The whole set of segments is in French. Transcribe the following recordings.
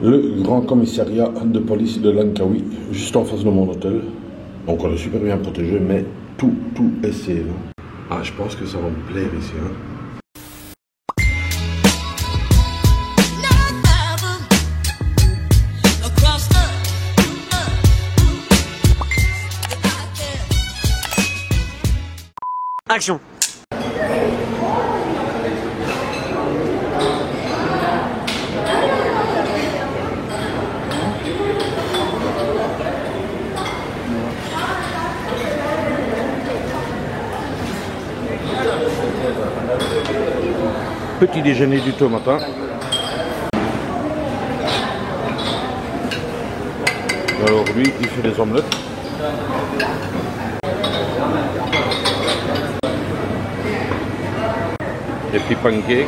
Le grand commissariat de police de Langkawi, juste en face de mon hôtel. Donc on est super bien protégé, mais tout est safe. Ah, je pense que ça va me plaire ici. Action. Petit déjeuner du tôt matin. Alors lui, il fait des omelettes. Des petits pancakes.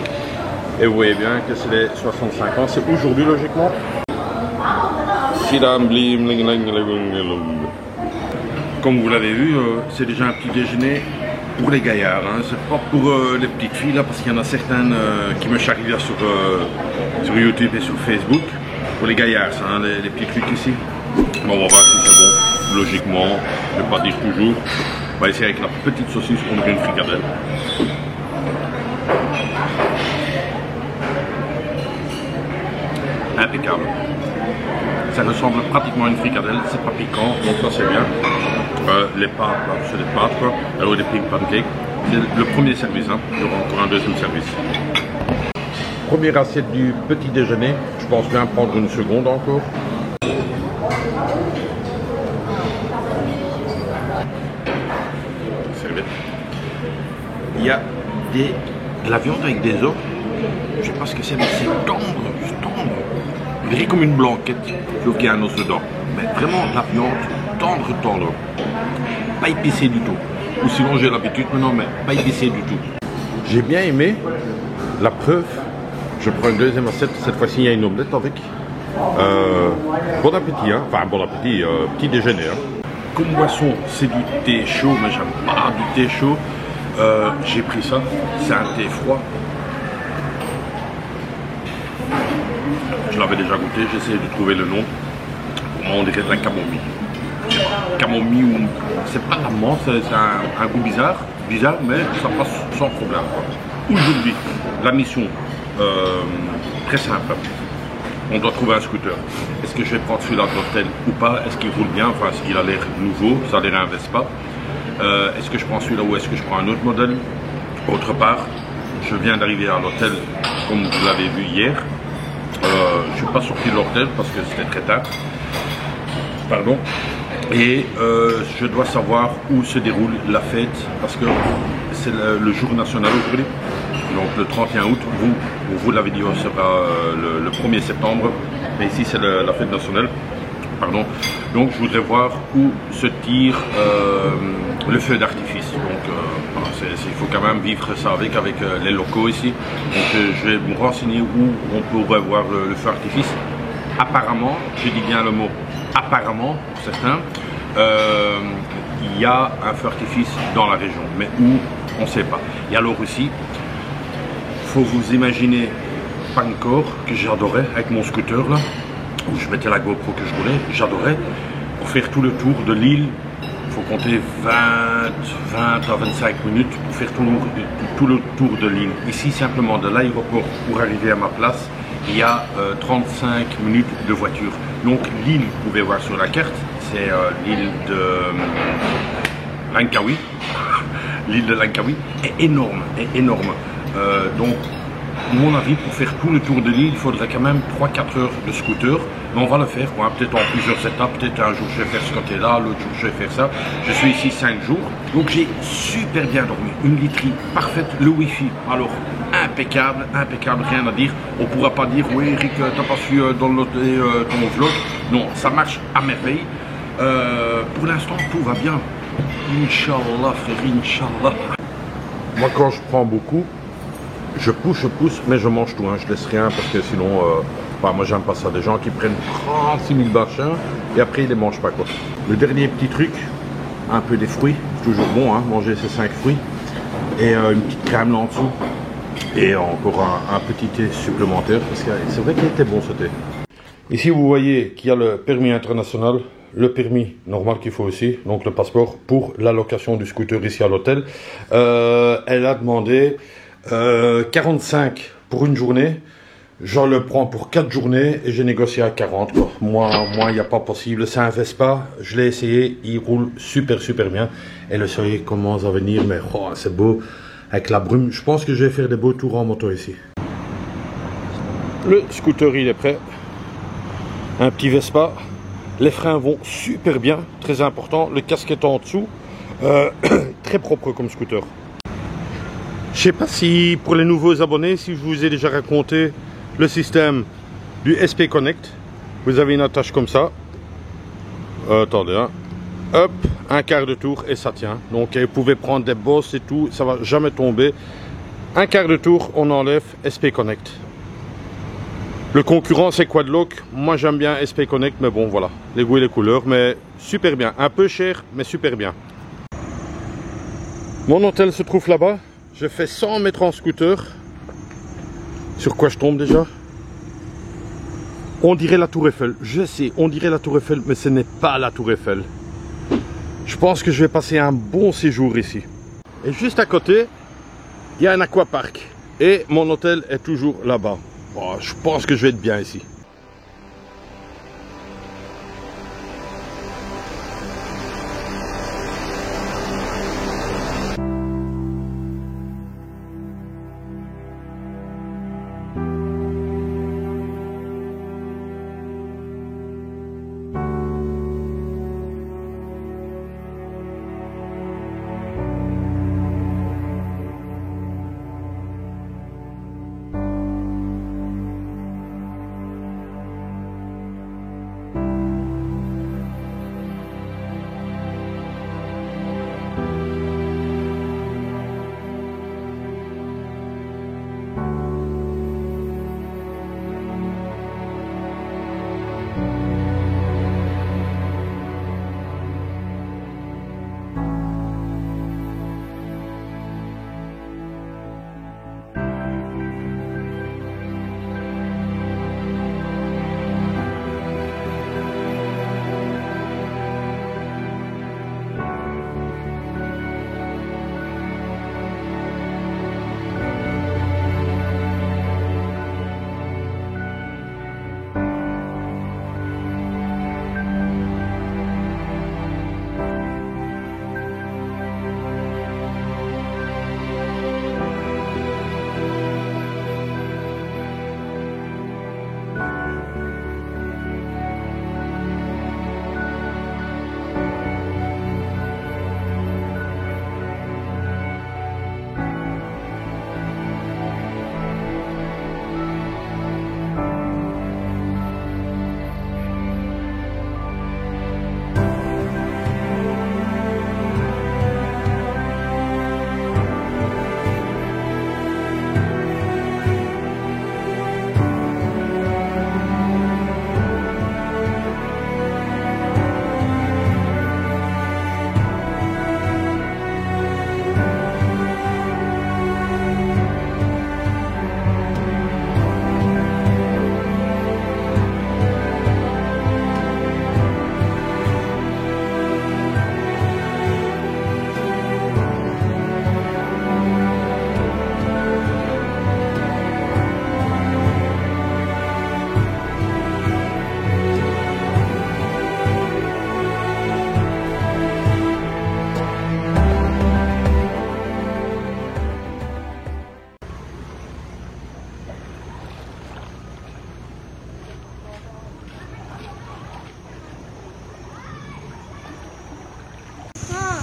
Et vous voyez bien que c'est les 65 ans. C'est aujourd'hui logiquement. Comme vous l'avez vu, c'est déjà un petit déjeuner pour les gaillards. Hein. C'est pas pour les petites filles là, parce qu'il y en a certaines qui me charrient là sur YouTube et sur Facebook. Pour les gaillards, ça, hein, les petits trucs ici. Bon, on va voir si c'est bon. Logiquement, je vais pas dire toujours. On va essayer avec la petite saucisse, on dirait une fricadelle. Impeccable. Ça ressemble pratiquement à une fricadelle, c'est pas piquant, donc ça c'est bien. Les pâtes, là, c'est des pâtes quoi. Alors des petits pancakes. C'est le premier service, hein. Il y aura encore un deuxième service. Première assiette du petit déjeuner. Je pense bien prendre une seconde encore. Serviette. Il y a de la viande avec des os. Je sais pas ce que c'est, mais c'est tendre. On dirait comme une blanquette, sauf qu'il y a un os dedans. Mais vraiment de la viande tendre. Pas épicé du tout. Ou sinon j'ai l'habitude maintenant, mais pas épicé du tout. J'ai bien aimé. La preuve, je prends une deuxième assiette. Cette fois-ci, il y a une omelette avec. Bon appétit, hein. Enfin bon appétit, petit déjeuner. Hein. Comme boisson, c'est du thé chaud, mais j'aime pas du thé chaud. J'ai pris ça. C'est un thé froid. Je l'avais déjà goûté, j'essayais de trouver le nom. Pour moi, on dirait de la camomille. Camomille, ou c'est pas la menthe, c'est un goût bizarre, mais ça passe sans problème. Aujourd'hui, la mission, très simple. On doit trouver un scooter. Est-ce que je vais prendre celui-là de l'hôtel ou pas? Est-ce qu'il roule bien? Enfin, il a l'air nouveau, ça a l'air un Vespa. Est-ce que je prends celui-là ou est-ce que je prends un autre modèle? Autre part, je viens d'arriver à l'hôtel, comme vous l'avez vu hier. Je ne suis pas sorti de l'hôtel parce que c'était très tard. Pardon. Et je dois savoir où se déroule la fête parce que c'est le jour national aujourd'hui. Donc le 31 août, vous l'avez dit, ce sera le 1er septembre. Mais ici c'est la fête nationale. Pardon. Donc je voudrais voir où se tire le feu d'artifice. Donc il faut quand même vivre ça avec les locaux ici. Donc je vais me renseigner où on pourrait voir le feu d'artifice. Apparemment, je dis bien le mot apparemment pour certains, il y a un feu d'artifice dans la région, mais où on ne sait pas. Et alors aussi, il faut vous imaginer Pancor que j'adorais avec mon scooter là, où je mettais la GoPro que je voulais, j'adorais, pour faire tout le tour de l'île. Il faut compter 20 à 25 minutes pour faire tout le tour de l'île. Ici, simplement de l'aéroport pour arriver à ma place, il y a 35 minutes de voiture. Donc l'île, vous pouvez voir sur la carte, c'est l'île de Langkawi. L'île de Langkawi est énorme, donc, à mon avis, pour faire tout le tour de l'île, il faudrait quand même 3-4 heures de scooter. Mais on va le faire, quoi. Peut-être en plusieurs étapes. Peut-être un jour je vais faire ce côté-là, l'autre jour je vais faire ça. Je suis ici 5 jours. Donc j'ai super bien dormi. Une literie parfaite, le wifi. Alors, impeccable, rien à dire. On ne pourra pas dire, oui Eric, t'as pas su downloader ton vlog. Non, ça marche à merveille. Pour l'instant, tout va bien. Inch'Allah, frère, Inch'Allah. Moi, quand je prends beaucoup, je pousse, mais je mange tout, hein. Je laisse rien parce que sinon, moi j'aime pas ça. Des gens qui prennent 36 000 machins et après ils les mangent pas quoi. Le dernier petit truc, un peu des fruits, c'est toujours bon, hein, manger ces 5 fruits et une petite crème là en dessous et encore un petit thé supplémentaire parce que c'est vrai qu'il était bon ce thé. Ici vous voyez qu'il y a le permis international, le permis normal qu'il faut aussi, donc le passeport pour la location du scooter ici à l'hôtel. Elle a demandé 45 pour une journée. Je le prends pour 4 journées et j'ai négocié à 40. Quoi. Moi, il n'y a pas possible. C'est un Vespa. Je l'ai essayé. Il roule super bien. Et le soleil commence à venir. Mais oh, c'est beau. Avec la brume. Je pense que je vais faire des beaux tours en moto ici. Le scooter, il est prêt. Un petit Vespa. Les freins vont super bien. Très important. Le casque est en dessous. Très propre comme scooter. Je sais pas si pour les nouveaux abonnés, si je vous ai déjà raconté le système du SP Connect. Vous avez une attache comme ça. Attendez, hein. Hop, un quart de tour et ça tient. Donc vous pouvez prendre des bosses et tout, ça va jamais tomber. Un quart de tour, on enlève SP Connect. Le concurrent c'est Quadlock. Moi j'aime bien SP Connect, mais bon voilà, les goûts et les couleurs, mais super bien. Un peu cher, mais super bien. Mon hôtel se trouve là-bas. Je fais 100 mètres en scooter. Sur quoi je tombe déjà? On dirait la Tour Eiffel. Je sais, on dirait la Tour Eiffel, mais ce n'est pas la Tour Eiffel. Je pense que je vais passer un bon séjour ici. Et juste à côté, il y a un aquapark. Et mon hôtel est toujours là-bas. Oh, je pense que je vais être bien ici.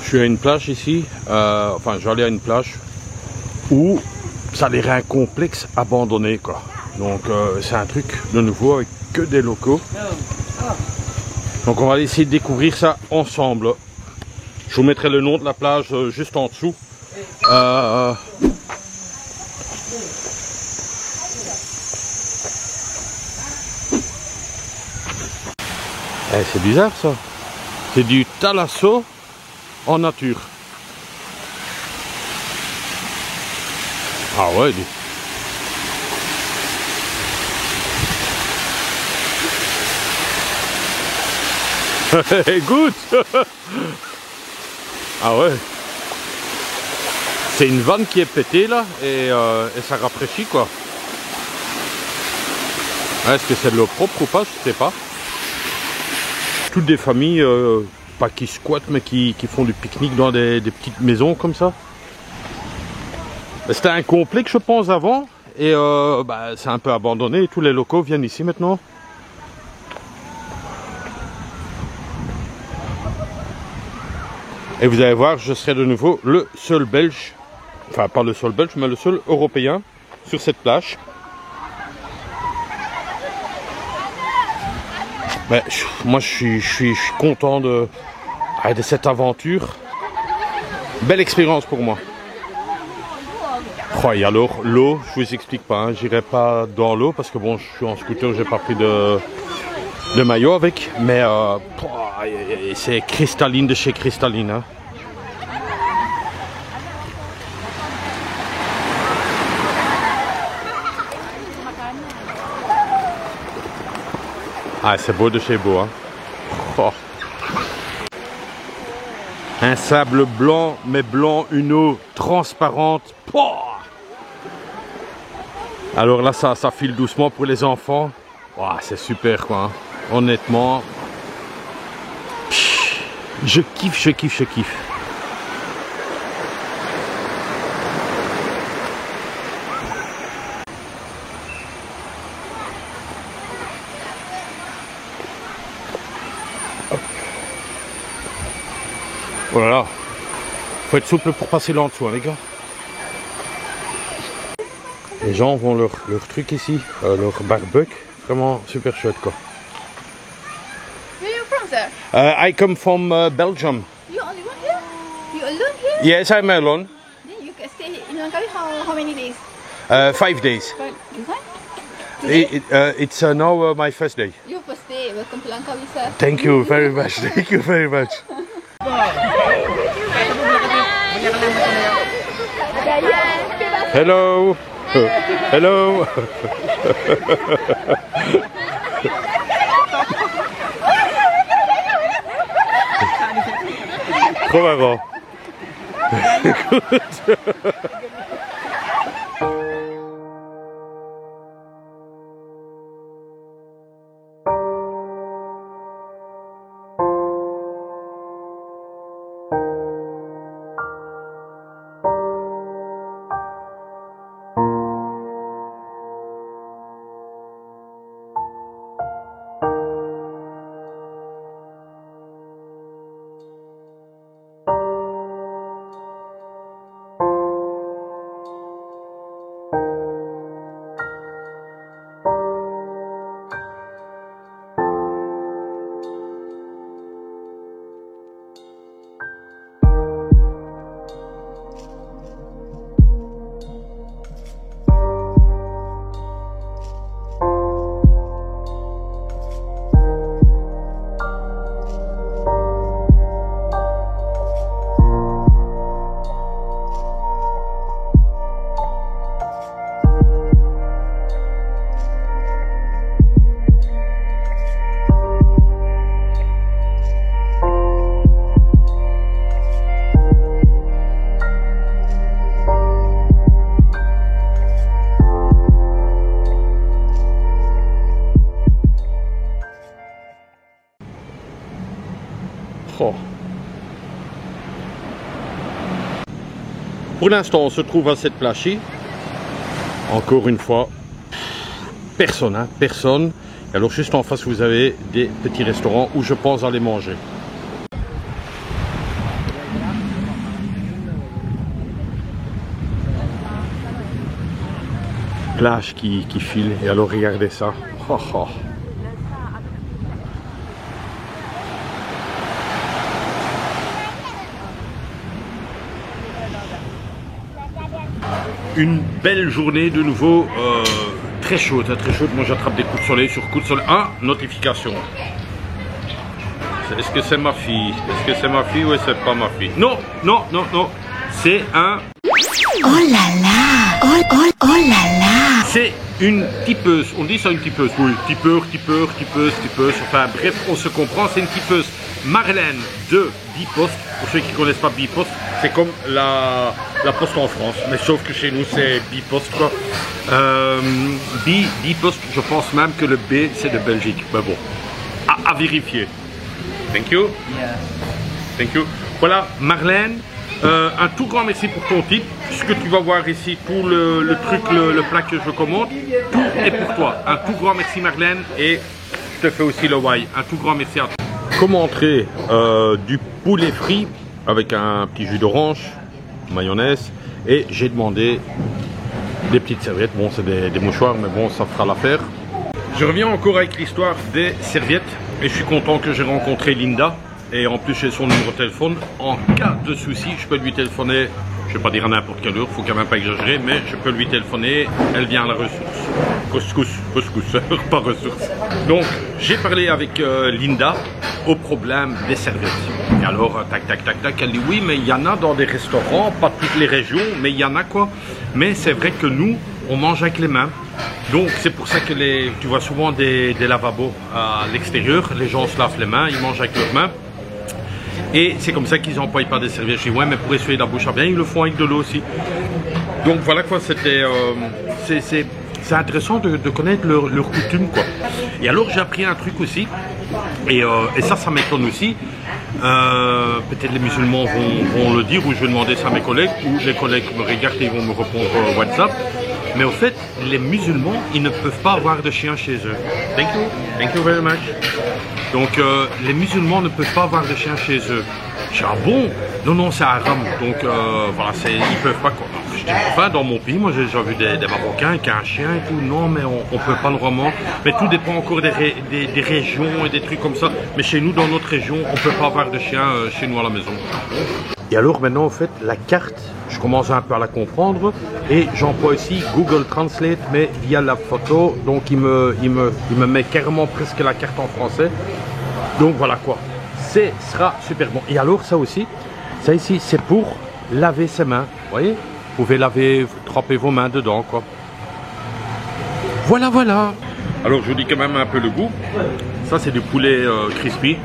Je suis à une plage ici, enfin j'allais à une plage où ça a l'air un complexe abandonné quoi. Donc c'est un truc de nouveau avec que des locaux. Donc on va essayer de découvrir ça ensemble. Je vous mettrai le nom de la plage juste en dessous. C'est bizarre ça. C'est du thalasso en nature. Ah ouais. Goûte. Ah ouais. C'est une vanne qui est pétée là et ça rafraîchit quoi. Est-ce que c'est de l'eau propre ou pas? Je sais pas. Toutes des familles, pas qui squattent mais qui font du pique-nique dans des petites maisons comme ça. C'était un complexe je pense avant et c'est un peu abandonné et tous les locaux viennent ici maintenant. Et vous allez voir, je serai de nouveau le seul belge, enfin pas le seul belge mais le seul européen sur cette plage. Mais moi je suis content de cette aventure. Belle expérience pour moi. Oh, et alors l'eau, je vous explique pas, hein, j'irai pas dans l'eau parce que bon je suis en scooter, j'ai pas pris de maillot avec, mais c'est cristalline de chez cristalline. Hein. Ah, c'est beau de chez beau. Hein. Oh. Un sable blanc, mais blanc, une eau transparente. Oh. Alors là, ça file doucement pour les enfants. Oh, c'est super quoi. Hein. Honnêtement, je kiffe, je kiffe, je kiffe. Oh là là, faut être souple pour passer là en dessous, hein, les gars. Les gens vont leur truc ici, leur barbecue, vraiment super chouette quoi. Where are you from, sir? I come from Belgium. You only one here? You alone here? Yes, I'm alone. Then you can stay in Langkawi how many days? 5 days. It's now my first day. Your first day. Welcome to Langkawi, sir. Thank you very much. Thank you very much. Hello. Hello. Trop marrant. Oh. Pour l'instant, on se trouve à cette plage-ci. Encore une fois, personne, hein, personne. Et alors juste en face, vous avez des petits restaurants où je pense aller manger. Plage qui file. Et alors regardez ça. Oh, oh. Une belle journée de nouveau, très chaude, hein, très chaude. Moi j'attrape des coups de soleil sur coups de soleil. Ah, notification. Est-ce que c'est ma fille? Est-ce que c'est ma fille ou c'est pas ma fille? Non, non, non, non. C'est un... Oh là là! Oh là là! C'est une tipeuse. On dit ça une tipeuse? Oui, tipeur, tipeuse. Enfin bref, on se comprend. C'est une tipeuse Marlène de Bipost. Pour ceux qui ne connaissent pas Bipost, c'est comme la poste en France. Mais sauf que chez nous, c'est Bipost, quoi. Bipost, je pense même que le B, c'est de Belgique. Mais bon, à vérifier. Thank you. Thank you. Voilà, Marlène. Un tout grand merci pour ton tip. Ce que tu vas voir ici, tout le truc, le plat que je commande, tout est pour toi. Un tout grand merci Marlène et je te fais aussi le why. Un tout grand merci à toi. Comme entrée, du poulet frit avec un petit jus d'orange, mayonnaise et j'ai demandé des petites serviettes. Bon, c'est des mouchoirs, mais bon, ça fera l'affaire. Je reviens encore avec l'histoire des serviettes et je suis content que j'ai rencontré Linda. Et en plus, j'ai son numéro de téléphone. En cas de souci, je peux lui téléphoner. Je ne vais pas dire à n'importe quelle heure, il faut quand même pas exagérer, mais je peux lui téléphoner. Elle vient à la ressource. Couscous, pas ressource. Donc, j'ai parlé avec Linda au problème des serviettes. Et alors, tac, elle dit oui, mais il y en a dans des restaurants, pas toutes les régions, mais il y en a quoi. Mais c'est vrai que nous, on mange avec les mains. Donc c'est pour ça que tu vois souvent des lavabos à l'extérieur. Les gens se lavent les mains, ils mangent avec leurs mains. Et c'est comme ça qu'ils n'emploient pas des serviettes. Je dis ouais, mais pour essuyer la bouche à bien, ils le font avec de l'eau aussi. Donc voilà quoi, c'était c'est intéressant de connaître leurs coutumes quoi. Et alors j'ai appris un truc aussi, et ça m'étonne aussi. Peut-être les musulmans vont le dire, ou je vais demander ça à mes collègues, ou les collègues me regardent et ils vont me répondre au WhatsApp. Mais au fait, les musulmans, ils ne peuvent pas avoir de chien chez eux. Thank you very much. Donc les musulmans ne peuvent pas avoir de chien chez eux. Je dis ah bon? Non, c'est haram. Donc voilà, ils peuvent pas quoi. Je dis enfin dans mon pays, moi j'ai déjà vu des Marocains qui ont un chien et tout. Non, mais on peut pas normalement. Mais tout dépend encore des régions et des trucs comme ça. Mais chez nous, dans notre région, on peut pas avoir de chien chez nous à la maison. Et alors maintenant, en fait, la carte, je commence un peu à la comprendre et j'emploie aussi Google Translate, mais via la photo. Donc il me met carrément presque la carte en français. Donc voilà quoi. Ce sera super bon. Et alors ça aussi, ça ici, c'est pour laver ses mains. Vous voyez? Vous pouvez laver, tremper vos mains dedans quoi. Voilà. Alors je vous dis quand même un peu le goût. Ça c'est du poulet crispy.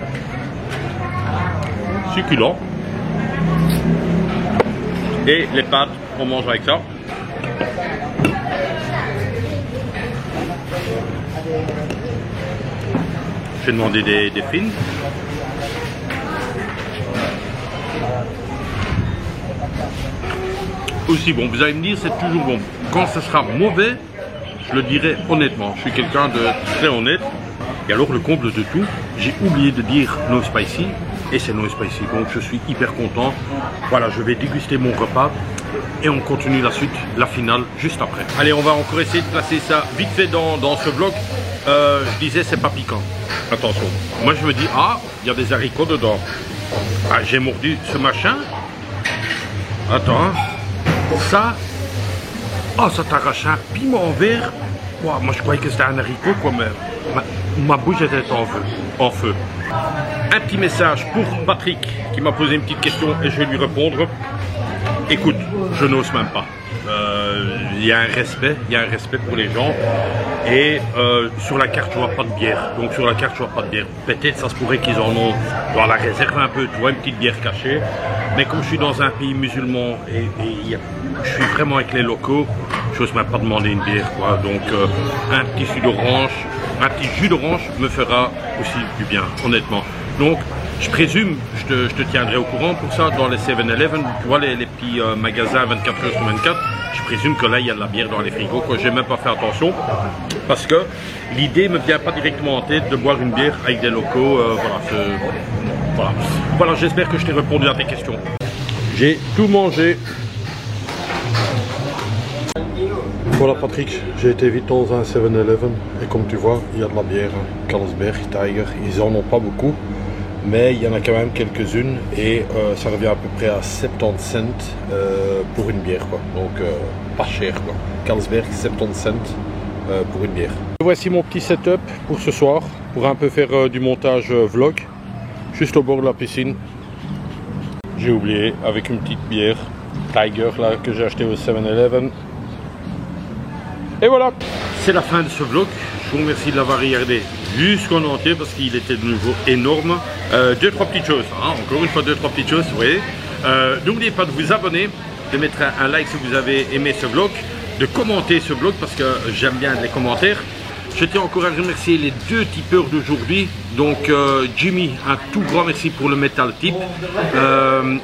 Succulent. Et les pâtes, on mange avec ça. J'ai demandé des fines. Aussi bon, vous allez me dire, c'est toujours bon. Quand ce sera mauvais, je le dirai honnêtement. Je suis quelqu'un de très honnête. Et alors, le comble de tout, j'ai oublié de dire no spicy. Et c'est no spicy, donc je suis hyper content. Voilà, je vais déguster mon repas et on continue la suite, la finale, juste après. Allez, on va encore essayer de placer ça vite fait dans ce vlog. Je disais, c'est pas piquant. Attention. Moi, je me dis, ah, il y a des haricots dedans. Ah, j'ai mordu ce machin. Attends, ça. Oh, ça t'arrache un piment vert. Wow, moi, je croyais que c'était un haricot, quoi, mais ma bouche était en feu. Un petit message pour Patrick qui m'a posé une petite question et je vais lui répondre. Écoute, je n'ose même pas. Il y a un respect pour les gens. Et sur la carte, je vois pas de bière. Donc sur la carte, je vois pas de bière. Peut-être ça se pourrait qu'ils en ont dans la réserve un peu, tu vois, une petite bière cachée. Mais comme je suis dans un pays musulman et je suis vraiment avec les locaux, je n'ose même pas demander une bière, quoi. Donc un petit jus d'orange me fera aussi du bien, honnêtement. Donc je présume, je te tiendrai au courant pour ça, dans les 7-Eleven, tu vois, les petits magasins 24 heures sur 24, je présume que là, il y a de la bière dans les frigos, quoi. J'ai même pas fait attention, parce que l'idée me vient pas directement en tête de boire une bière avec des locaux, voilà, j'espère que je t'ai répondu à tes questions. J'ai tout mangé. Voilà Patrick, j'ai été vite dans un 7-Eleven, et comme tu vois, il y a de la bière, Carlsberg, Tiger, ils en ont pas beaucoup. Mais il y en a quand même quelques-unes et ça revient à peu près à 70 cents pour une bière quoi. Donc pas cher quoi. Carlsberg 70 cents pour une bière. Voici mon petit setup pour ce soir pour un peu faire du montage vlog. Juste au bord de la piscine. J'ai oublié avec une petite bière Tiger là que j'ai acheté au 7-Eleven. Et voilà, c'est la fin de ce vlog. Je vous remercie de l'avoir regardé jusqu'en entier parce qu'il était de nouveau énorme. 2-3 petites choses, hein, encore une fois 2-3 petites choses, vous voyez. N'oubliez pas de vous abonner, de mettre un like si vous avez aimé ce vlog, de commenter ce vlog parce que j'aime bien les commentaires. Je tiens encore à remercier les 2 tipeurs d'aujourd'hui. Donc Jimmy, un tout grand merci pour le Metal Tip.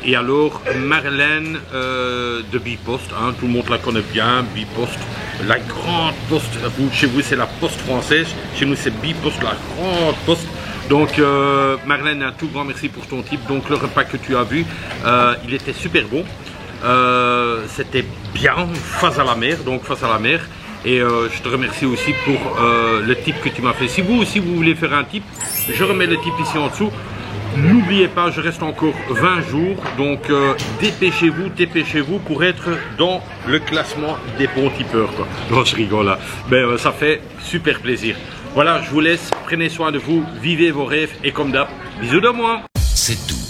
Et alors Marlène de Bipost, hein, tout le monde la connaît bien, Bipost, la grande poste. Chez vous c'est la poste française, chez nous c'est Bipost, la grande poste. Donc Marlène, un tout grand merci pour ton tip. Donc le repas que tu as vu, il était super bon. C'était bien face à la mer, donc face à la mer. Et je te remercie aussi pour le tip que tu m'as fait. Si vous aussi vous voulez faire un tip, je remets le tip ici en dessous. N'oubliez pas, je reste encore 20 jours. Donc dépêchez-vous pour être dans le classement des bons tipeurs, quoi. Non, je rigole là. Mais ça fait super plaisir. Voilà, je vous laisse. Prenez soin de vous, vivez vos rêves. Et comme d'hab, bisous de moi. C'est tout.